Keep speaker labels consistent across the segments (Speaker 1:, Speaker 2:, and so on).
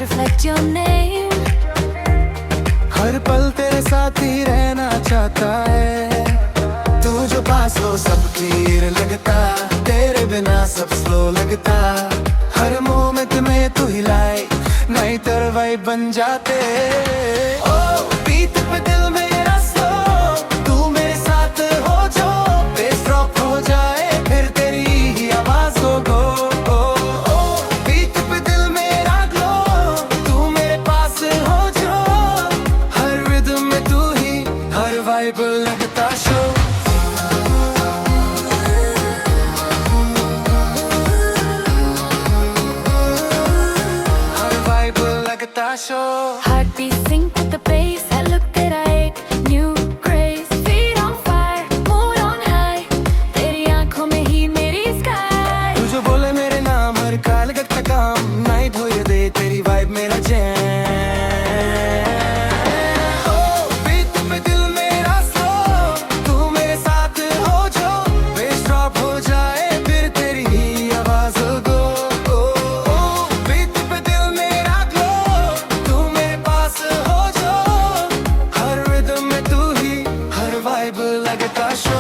Speaker 1: reflect your name.
Speaker 2: हर पल तेरे साथ ही रहना चाहता है। तू जो पास हो सब क्लियर लगता, तेरे बिना सब स्लो लगता। हर मोमेंट में तू हिलाए, नहीं तेरे वाइब बन जाते। ओ बीट पे दिल मेरा स्लो, तू मेरे साथ हो जो बेस ड्रॉप हो जाए, फिर तेरी ही आवाज हो गो। वाइब लगता शो, हर वाइब लगता show.
Speaker 1: Heartbeat sync with the bass. That look that I hate. New craze. Feet on fire. Mood on high. तेरी आँखों में ही मेरी sky.
Speaker 2: तू जो बोले मेरे नाम हर काल का काम, नाइट हो ये दे तेरी वाइब मेरा जैम। लगता शो,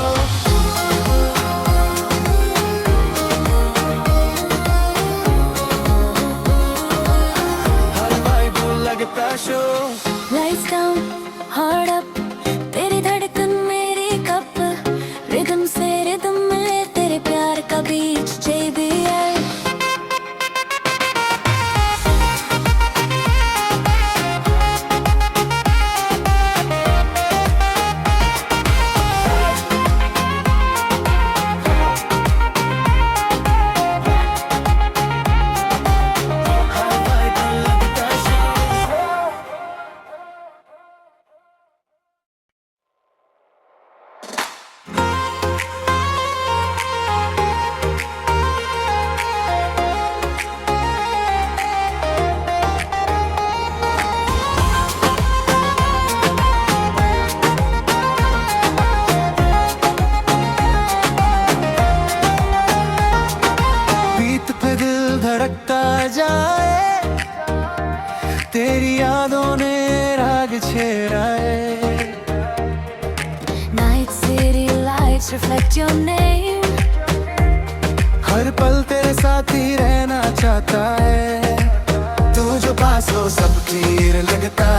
Speaker 2: हर वाइब लगता show.
Speaker 1: Lights down, heart up. तेरी धड़कन मेरी कप, रिदम से रिदम मिले तेरे प्यार का बीच JBL. धड़कता जाए, तेरी यादों ने राग छेड़ा है। Night city lights reflect your name.
Speaker 2: हर पल तेरे साथ ही रहना चाहता है। तू जो पास हो सब क्लियर लगता,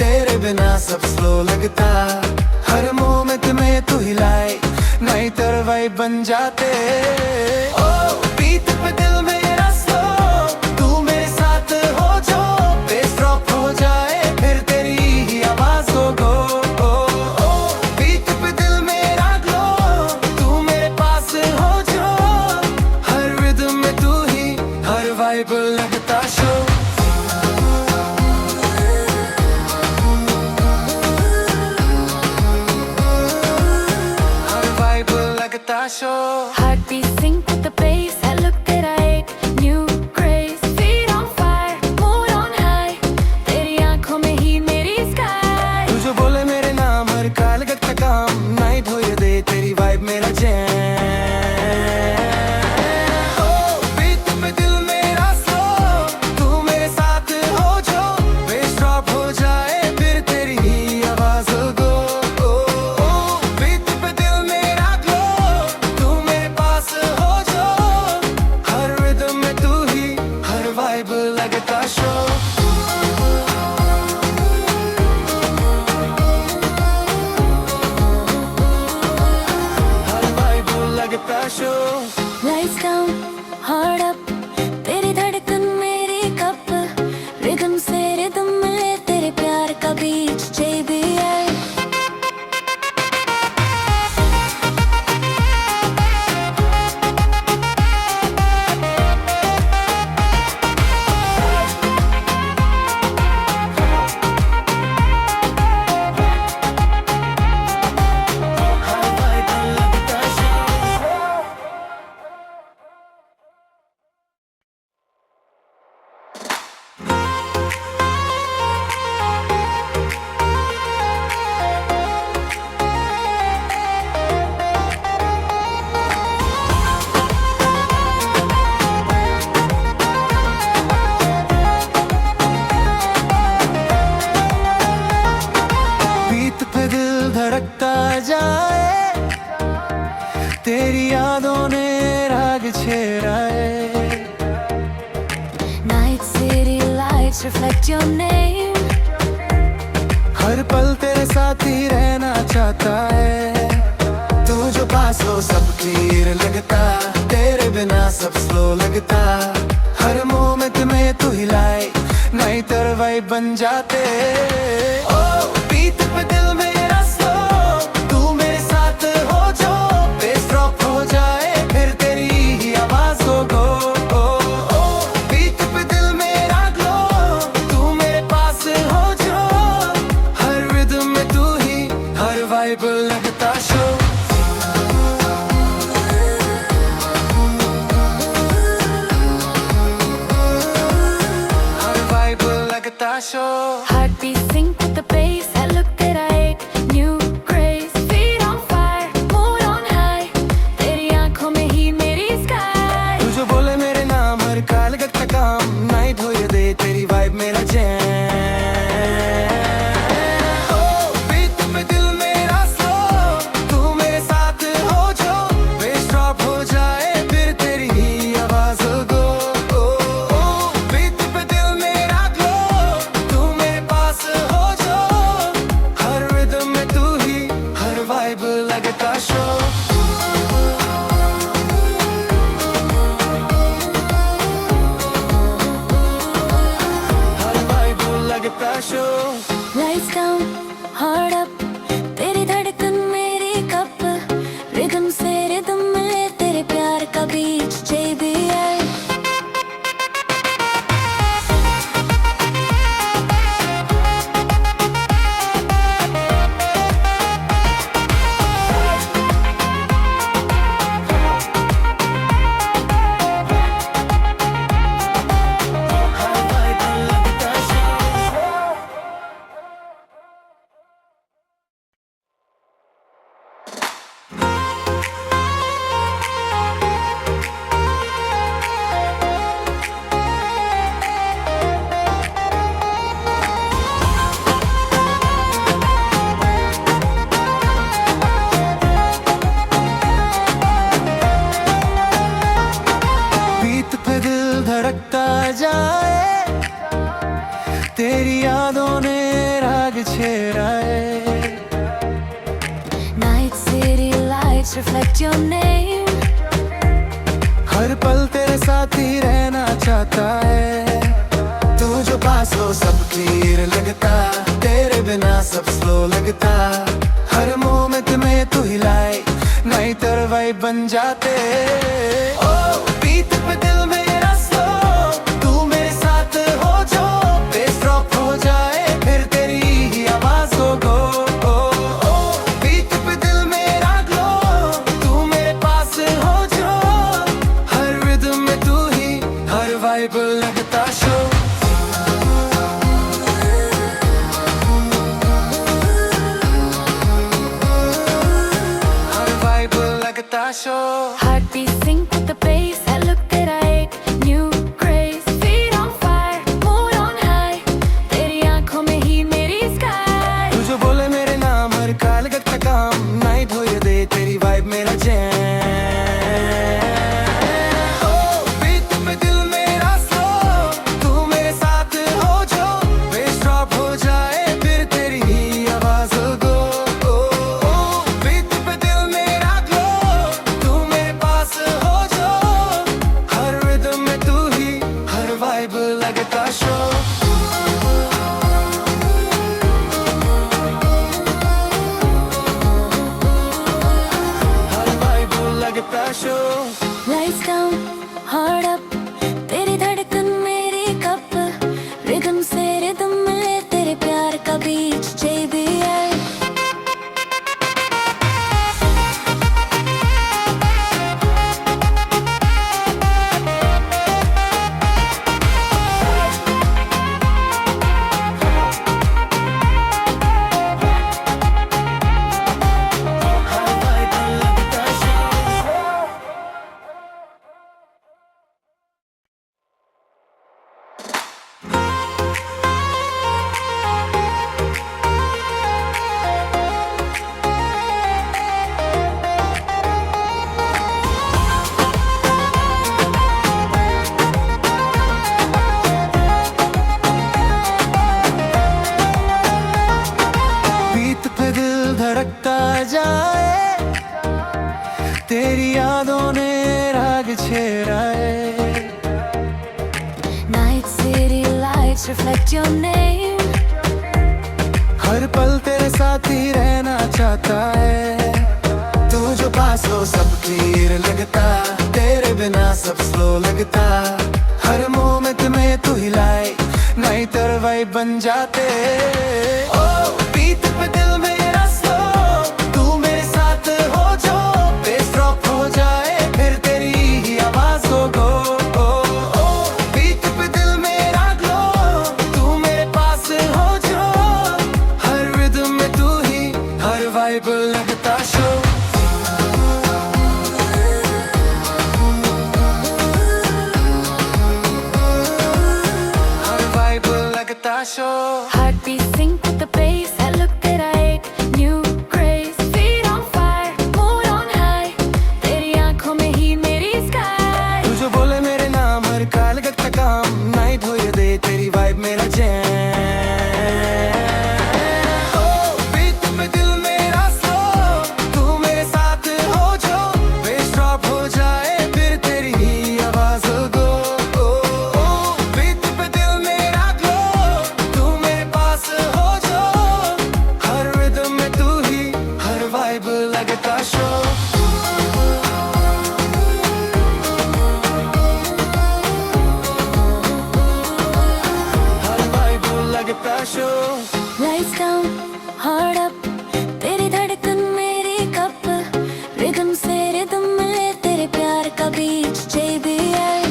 Speaker 2: तेरे बिना सब स्लो लगता। हर मोमेंट में तू हिलाए, नहीं तेरे वाइब बन जाते। ओ बीट पे दिल मेरा स्लो, तू मेरे साथ हो जो बेस ड्रॉप हो जाए, फिर तेरी ही आवाज हो गो। बीट पे दिल मेरा ग्लो, तू मेरे पास हो जो, हर रिदम में तू ही, हर वाइब लगता शो। हर वाइब लगता show.
Speaker 1: Heartbeat sync with the bass. That look that I hate. New craze. Feet on fire. Mood on high. तेरी आँखों में ही मेरी sky.
Speaker 2: तू जो बोले मेरे नाम हर काल का काम, नाइट हो ये दे तेरी वाइब मेरा जैम। बीट पे दिल मेरा स्लो, तू मेरे साथ हो जो बेस ड्रॉप हो जाए, फिर तेरी ही आवाज हो गो। बीट पे दिल मेरा ग्लो, तू मेरे पास हो जो, हर रिदम में तू ही, हर वाइब लगता शो। हर वाइब लगता show.
Speaker 1: Lights down, heart up. तेरी धड़कन मेरी कप, रिदम से रिदम मिले तेरे प्यार का बीच JBL. lights reflect your name.
Speaker 2: हर पल तेरे साथ ही रहना चाहता है। तू जो पास हो सब क्लियर लगता, तेरे बिना सब स्लो लगता। हर मोमेंट में तू हिलाए, नई तरवाई बन जाते। ओ बीट पे दिल मेरा स्लो, तू मेरे साथ हो जो बेस ड्रॉप हो जाए, फिर तेरी ही आवाज हो गो। ओ बीट पे दिल मेरा ग्लो, तू मेरे पास हो जो, हर रिदम में तू ही, हर वाइब लगता show.
Speaker 1: Heartbeat sync with the bass, that look that I hate. New craze, feet on fire, mood on high. तेरी आँखों में ही मेरी sky.
Speaker 2: तू जो बोले मेरे नाम, हर काल का काम, नाइट हो ये दे तेरी वाइब मेरा जैम। ओ बीट पे दिल मेरा स्लो, तू मेरे साथ हो जो, बेस ड्रॉप हो जाए, फिर तेरी ही आवाज गो। ओ बीट पे दिल मेरा ग्लो, तू मेरे पास हो जो, हर रिदम में तू ही, हर वाइब लगता शो। हर वाइब लगता show.
Speaker 1: Lights down, heart up, तेरी धड़कन मेरी कप, रिदम से रिदम मिले तेरे प्यार का बीच JBL.
Speaker 2: हर वाइब लगता शो। बीट पे दिल धड़कता जाए, तेरी यादों ने राग छेड़ा है।
Speaker 1: Night city lights reflect your name.
Speaker 2: हर पल तेरे साथ ही रहना चाहता है। तू जो पास हो सब क्लियर लगता, तेरे बिना सब स्लो लगता। हर मोमेंट में तू हिलाए, नई तरवाई बन जाते। ओ बीट पे दिल मेरा स्लो, तू मेरे साथ हो जो, बेस ड्रॉप हो जाए, फिर तेरी ही आवाज हो गो। ओ बीट पे दिल मेरा ग्लो, तू मेरे पास हो जो, हर रिदम में तू ही, हर वाइब लगता शो। हर वाइब लगता show.
Speaker 1: Heartbeat sync with the bass, that look that I hate. New craze, feet on fire, mood on high. तेरी आँखों में ही मेरी sky.
Speaker 2: तू जो बोले मेरे नाम, हर काल का काम, नाइट हो ये दे तेरी वाइब मेरा जैम। ओ बीट पे दिल मेरा स्लो, तू मेरे साथ हो जो, बेस ड्रॉप हो जाए, फिर तेरी ही आवाज गो। ओ बीट पे दिल मेरा ग्लो, तू मेरे पास हो जो, हर रिदम में तू ही, हर वाइब लगता शो। हर वाइब लगता show.
Speaker 1: Lights down, heart up, तेरी धड़कन मेरी कप, रिदम से रिदम मिले तेरे प्यार का बीच JBL. lights reflect your name.
Speaker 2: हर पल तेरे साथ ही रहना चाहता है, तू जो पास हो सब क्लियर लगता, तेरे बिना सब स्लो लगता, हर मोमेंट में तू हिलाए नहीं तरवाई बन जाते। ओ बीट पे दिल मेरा स्लो, तू मेरे साथ हो जो बेस ड्रॉप हो जाए फिर तेरी ही आवाज हो गो। ओ बीट पे दिल मेरा ग्लो, तू मेरे पास हो जो, हर रिदम में तू ही, हर वाइब लगता show.
Speaker 1: Heartbeat sync with the bass, that look that I hate, new craze, feet on fire, mood on high, तेरी आँखों में ही मेरी sky।
Speaker 2: तू जो बोले मेरे नाम हर काल का काम, नाइट हो ये दे तेरी वाइब मेरा जैम। ओ बीट पे दिल मेरा स्लो, तू मेरे साथ हो जो बेस ड्रॉप हो जाए फिर तेरी ही आवाज हो गो। लगता शो हर वाइब लगता show.
Speaker 1: Lights down, heart up, तेरी धड़कन मेरी कप, रिदम से रिदम मिले तेरे प्यार का बीच JBL।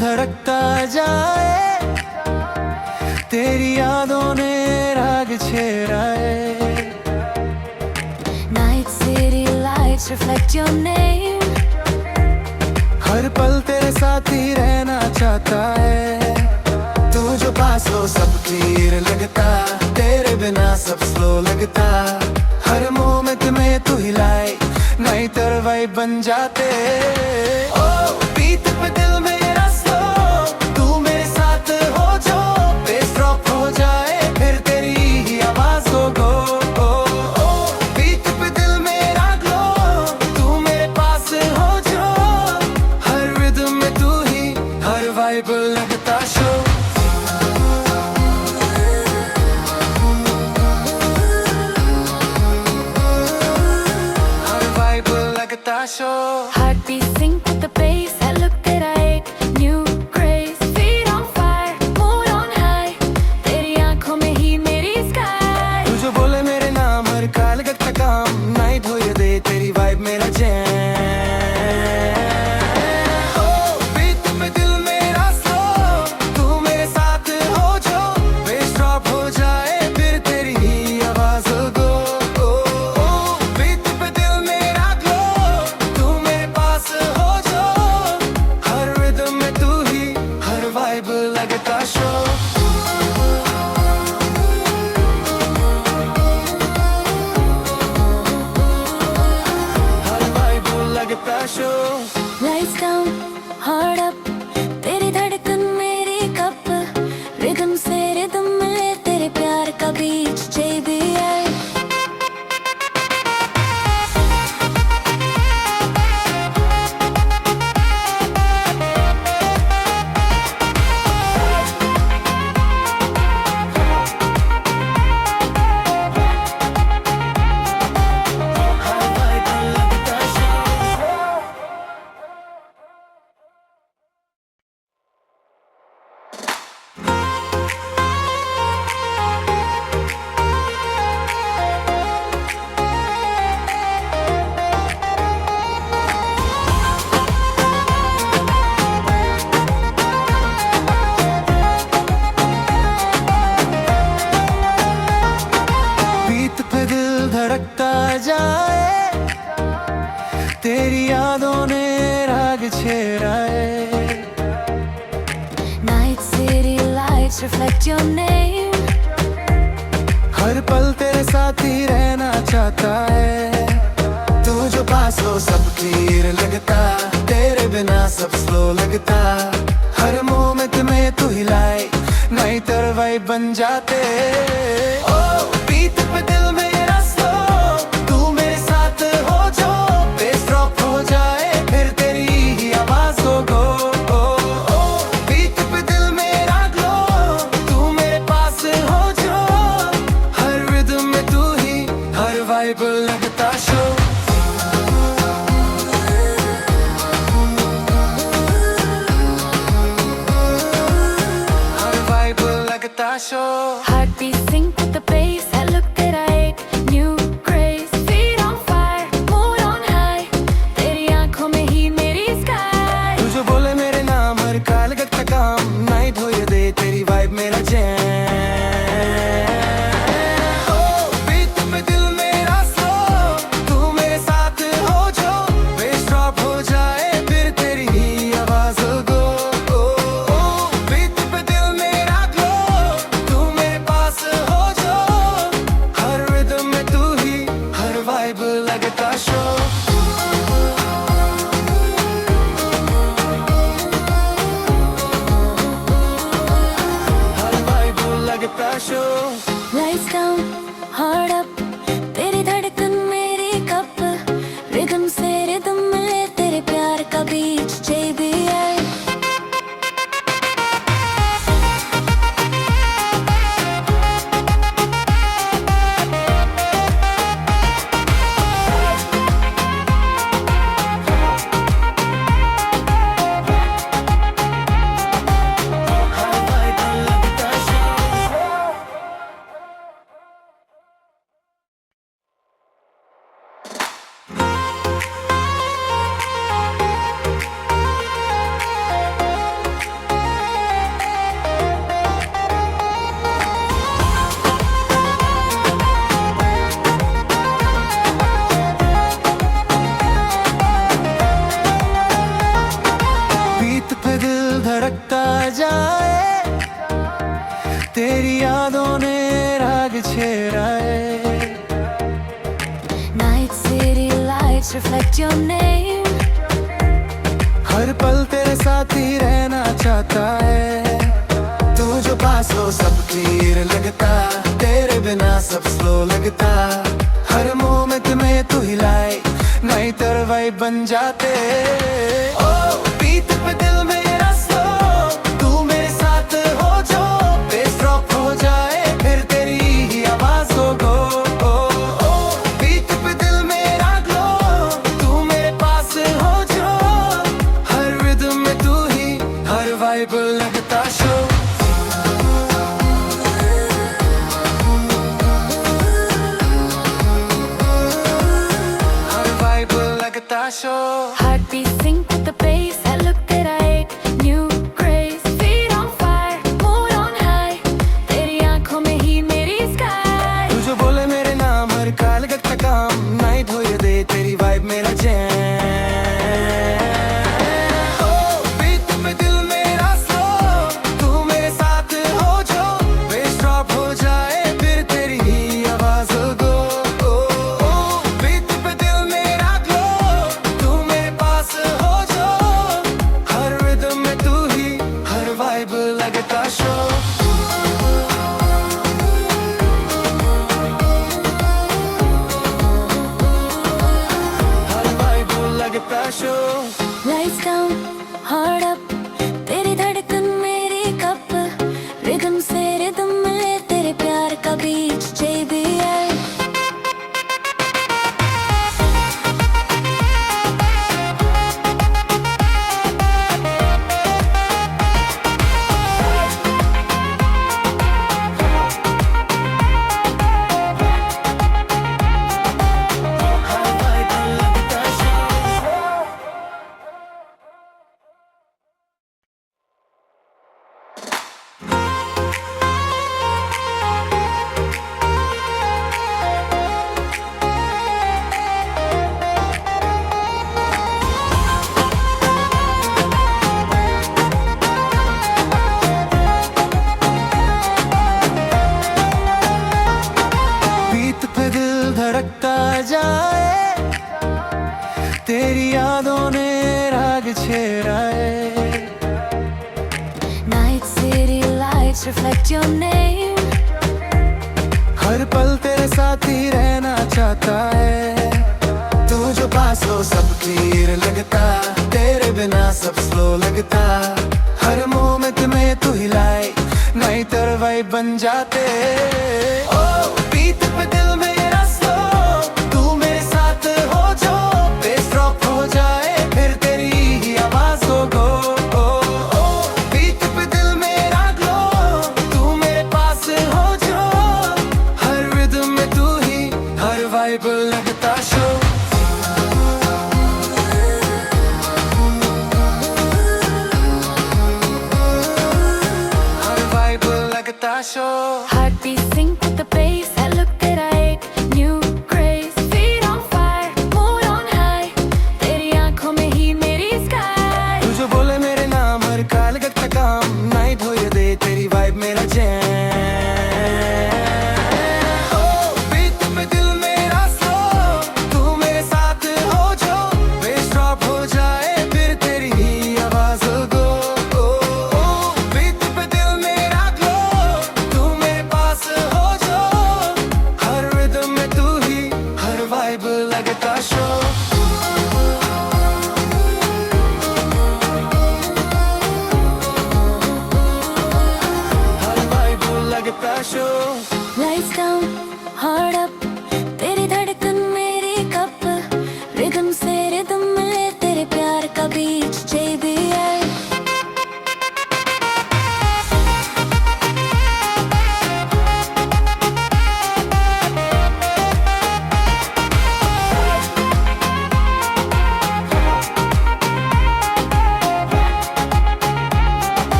Speaker 2: धड़कता जाए तेरी यादों ने राग छेड़ा है।
Speaker 1: Night city lights reflect your name.
Speaker 2: हर पल तेरे साथ ही रहना चाहता है, तू जो पास हो सब क्लियर लगता, तेरे बिना सब स्लो लगता, हर मोमेंट में तू हिलाए नहीं तरवाई बन जाते। ओ बीट पे दिल मेरा स्लो, तू मेरे साथ हो जो बेस ड्रॉप हो जाए फिर तेरी ही आवाज हो गो। ओ बीट पे दिल मेरा ग्लो, तू मेरे पास हो जो, हर रिदम में तू ही, हर वाइब लगता शो। हर वाइब लगता show.
Speaker 1: Heartbeat sync with the bass, that look that I hate, new craze, feet on fire, mood on high, तेरी आँखों में ही मेरी sky।
Speaker 2: तू जो बोले मेरे नाम हर काल का काम, नाइट हो ये दे तेरी वाइब मेरा जैम। ओ बीट पे दिल मेरा स्लो, तू मेरे साथ हो जो बेस ड्रॉप हो जाए फिर तेरी ही आवाज हो गो। बीट पे दिल मेरा ग्लो, तू मेरे पास हो जो, हर रिदम में तू ही, हर वाइब लगता शो। हर वाइब लगता show.
Speaker 1: Lights down, heart up, तेरी धड़कन मेरी कप, रिदम से रिदम मिले तेरे प्यार का बीच JBL। lights reflect your name.
Speaker 2: हर पल तेरे साथ ही रहना चाहता है, तू जो पास हो सब क्लियर लगता, तेरे बिना सब स्लो लगता, हर मोमेंट में तू हिलाए नहीं तरवाई बन जाते। ओ बीट पे दिल मेरा स्लो, तू मेरे साथ हो जो बेस ड्रॉप हो जाए फिर तेरी ही आवाज हो गो। ओ बीट पे दिल मेरा ग्लो, तू मेरे पास हो जो, हर रिदम में तू ही, हर वाइब लगता show.
Speaker 1: Heartbeat sync with the bass. I look at eight, new grace. Feet on fire, mood on high. तेरी आँखों में ही मेरी sky.
Speaker 2: तू जो बोले मेरे नाम हर काल का काम, नाइट हो ये दे तेरी वाइब मेरा जैम। ओ बीट पे दिल मेरा स्लो, तू मेरे साथ हो जो, बेस ड्रॉप हो जाए फिर तेरी ही आवाज गो। ओ बीट पे दिल मेरा ग्लो, तू मेरे पास हो जो, हर रिदम में तू ही, हर वाइब लगता show.
Speaker 1: Lights down, heart up. तेरी धड़कन मेरी कप, रिदम से रिदम मिले तेरे प्यार का बीच JBL.
Speaker 2: बीट पे दिल धड़कता जाए, तेरी यादों ने राग छेड़ा है।
Speaker 1: Night city lights reflect your name.
Speaker 2: हर पल तेरे साथ ही रहना चाहता है, तू जो पास हो सब क्लियर लगता, तेरे बिना सब स्लो लगता, हर मोमेंट में तू हिलाए नहीं तरवाई बन जाते। ओ बीट पे दिल मेरा स्लो, तू मेरे साथ हो जो, बेस ड्रॉप हो जाए फिर तेरी ही आवाज हो गो। ओ बीट पे दिल मेरा ग्लो, तू मेरे पास हो जो, हर रिदम में तू ही, हर वाइब लगता शो। हर वाइब लगता show.
Speaker 1: Heartbeat sync with the bass. I look at eight, new grace. Feet on fire, mood on high. तेरी आँखों में ही मेरी sky.
Speaker 2: तू जो बोले मेरे नाम हर काल का काम, नाइट हो ये दे तेरी वाइब मेरा जैम। ओ बीट पे दिल मेरा स्लो, तू मेरे साथ हो जो, बेस ड्रॉप हो जाए फिर तेरी ही आवाज गो। ओ बीट पे दिल मेरा ग्लो, तू मेरे पास हो जो, हर रिदम में तू ही, हर वाइब लगता शो। हर वाइब लगता show.
Speaker 1: Lights down, heart up. तेरी धड़कन मेरी कप, रिदम से रिदम मिले तेरे प्यार का बीच JBL. lights reflect your name.
Speaker 2: हर पल तेरे साथ ही रहना चाहता है, तू जो पास हो सब क्लियर लगता, तेरे बिना सब स्लो लगता। हर मोमेंट में तू हिलाए, नहीं तेरे वाइब बन जाते। ओ बीट पे दिल मेरा स्लो, तू मेरे साथ हो जो बेस ड्रॉप हो जाए, फिर तेरी ही आवाज हो गो। ओ बीट पे दिल मेरा ग्लो, तू मेरे पास हो जो, हर रिदम में तू ही, हर वाइब लगता show.
Speaker 1: Heartbeat sync with the bass, that look that I hate, new grace, feet on fire, mood on high, तेरी आँखों में ही मेरी sky।
Speaker 2: तू जो बोले मेरे नाम, हर काल का काम, नाइट हो या दे तेरी वाइब मेरा जैम। ओ बीट पे दिल मेरा स्लो, तू मेरे साथ हो जो बेस ड्रॉप हो जाए, फिर तेरी ही आवाज हो गो। ओ बीट पे दिल मेरा ग्लो, तू मेरे पास हो जो, हर रिदम में तू ही, हर वाइब लगता show.
Speaker 1: Lights down, heart up, तेरी धड़कन मेरी कप, रिदम से रिदम मिले तेरे प्यार का बीच JBL।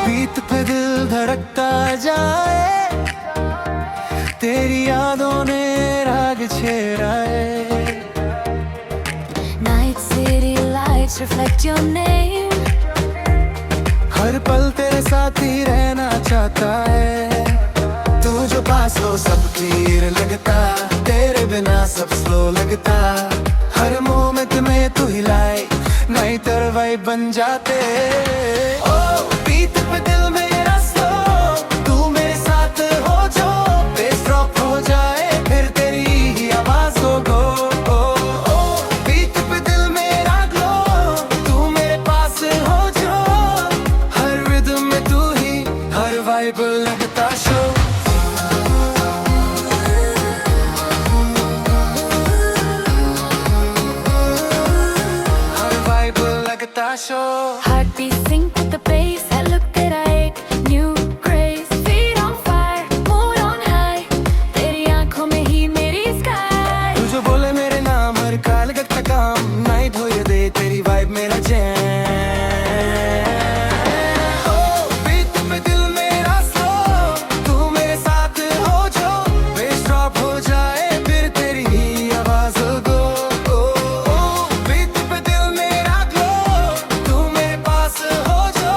Speaker 2: बीट पे दिल धड़कता जाए, तेरी यादों ने राग छेड़ा है।
Speaker 1: Night city lights reflect your name.
Speaker 2: हर पल तेरे साथ ही रहना चाहता है, तू जो पास हो सब क्लियर लगता, तेरे बिना सब स्लो लगता। हर मोमेंट में तू हिलाए, नहीं तेरे वाइब बन जाते। ओ बीट पे दिल मेरा स्लो, तू मेरे साथ हो जो बेस ड्रॉप हो जाए, फिर तेरी ही आवाज हो गो। ओ बीट पे दिल मेरा ग्लो, तू मेरे पास हो जो, हर रिदम में तू ही, हर वाइब लगता शो। हर वाइब लगता show.
Speaker 1: Heartbeat sync with the bass, that look that I hate, new grace, feet on fire, mood on high, तेरी आँखों में ही मेरी sky।
Speaker 2: तू जो बोले मेरे नाम, हर काल का काम, नाइट हो या दे तेरी वाइब मेरा जैम। ओ बीट पे दिल मेरा स्लो, तू मेरे साथ हो जो बेस ड्रॉप हो जाए, फिर तेरी ही आवाज हो गो। ओ बीट पे दिल मेरा ग्लो, तू मेरे पास हो जो,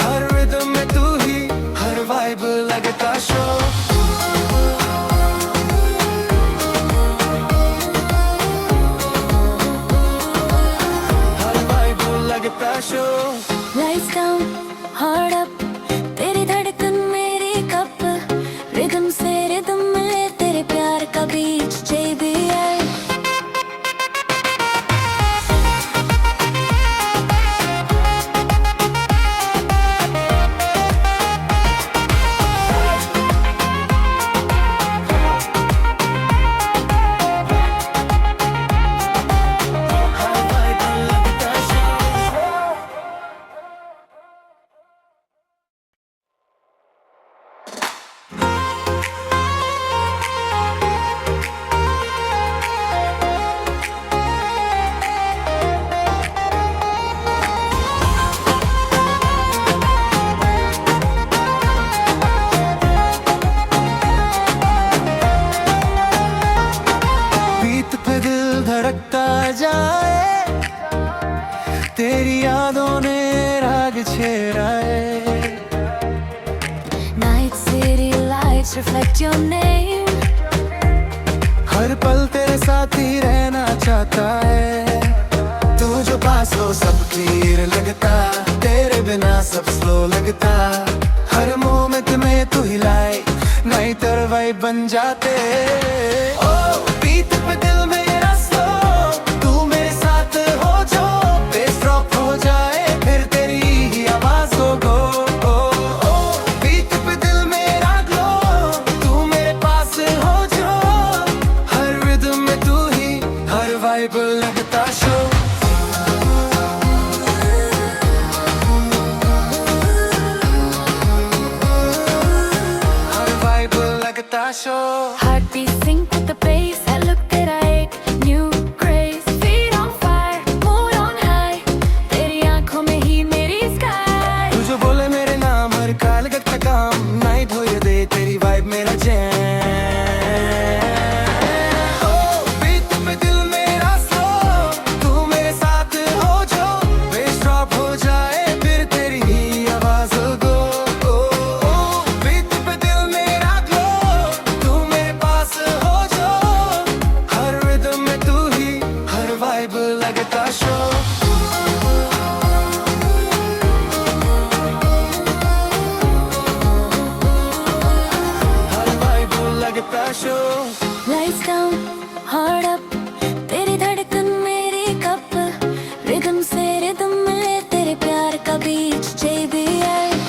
Speaker 2: हर रिदम में तू ही, हर वाइब लगता show.
Speaker 1: Lights down, heart up, तेरी धड़कन मेरी कप, रिदम से रिदम मिले तेरे प्यार का बीच JBL। lights reflect your name.
Speaker 2: हर पल तेरे साथ ही रहना चाहता है। तू जो पास हो सब क्लियर लगता, तेरे बिना सब स्लो लगता। हर मोमेंट में तू हिलाए, नहीं तेरे वाइब बन जाते। ओ बीट पे दिल मेरा स्लो, तू मेरे साथ हो जो बेस ड्रॉप हो जाए, फिर तेरी ही आवाज हो गो। ओ बीट पे दिल मेरा ग्लो, तू मेरे पास हो जो, हर रिदम में तू ही, हर वाइब लगता show.
Speaker 1: Heartbeat sync with the bass. I look that I hate. New grace, feet on fire, mood on high. तेरी आँखों में ही मेरी sky.
Speaker 2: तू जो बोले मेरे नाम, हर काल का काम, नाइट हो ये दे तेरी वाइब मेरा जैम। ओ बीट पे दिल मेरा स्लो, तू मेरे साथ हो जो, बेस ड्रॉप हो जाए, फिर तेरी ही आवाज गो। ओ बीट पे दिल मेरा ग्लो, तू मेरे पास हो जो, हर रिदम में तू ही, हर वाइब लगता show.
Speaker 1: Lights down, heart up. तेरी धड़कन मेरी कप, रिदम से रिदम मिले तेरे प्यार का बीच JBL.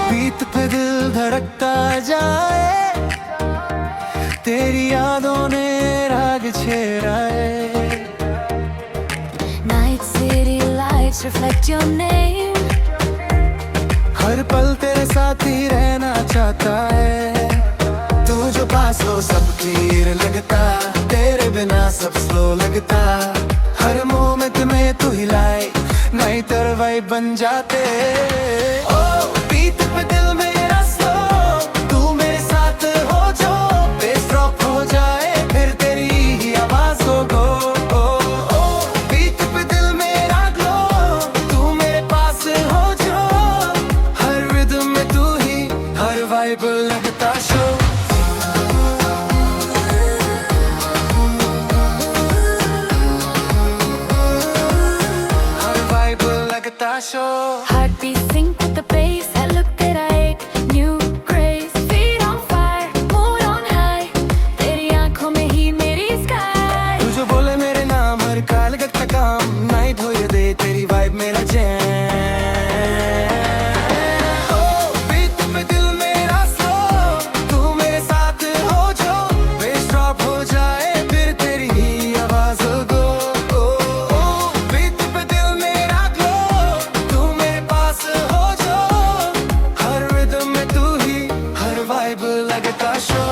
Speaker 2: बीट पे दिल धड़कता जाए, तेरी यादों ने राग छेड़ा है।
Speaker 1: Night city lights reflect your name.
Speaker 2: हर पल तेरे साथ ही रहना चाहता है। तू जो पास हो सब क्लियर लगता, तेरे बिना सब स्लो लगता। हर मोमेंट में तू हिलाए, नहीं तेरे वाइब बन जाते। ओ बीट पे दिल मेरा स्लो, तू मेरे साथ हो जो, बेस ड्रॉप हो जाए, फिर तेरी ही आवाज हो गो। ओ बीट पे दिल मेरा ग्लो, तू मेरे पास हो जो, हर रिदम में तू ही, हर वाइब लगता शो। हर वाइब लगता show.
Speaker 1: Heartbeat sync with the bass. I look that I hate. New grace, feet on fire, mood on high. तेरी आँखों में ही मेरी sky.
Speaker 2: तू जो बोले मेरे नाम, हर काल का काम, नाइट हो ये दे तेरी वाइब मेरा जैम। ओ बीट पे दिल मेरा स्लो, तू मेरे साथ हो जो, बेस ड्रॉप हो जाए, फिर तेरी ही आवाज गो। ओ बीट पे दिल मेरा ग्लो, तू मेरे पास हो जो, हर रिदम में तू ही, हर वाइब लगता शो।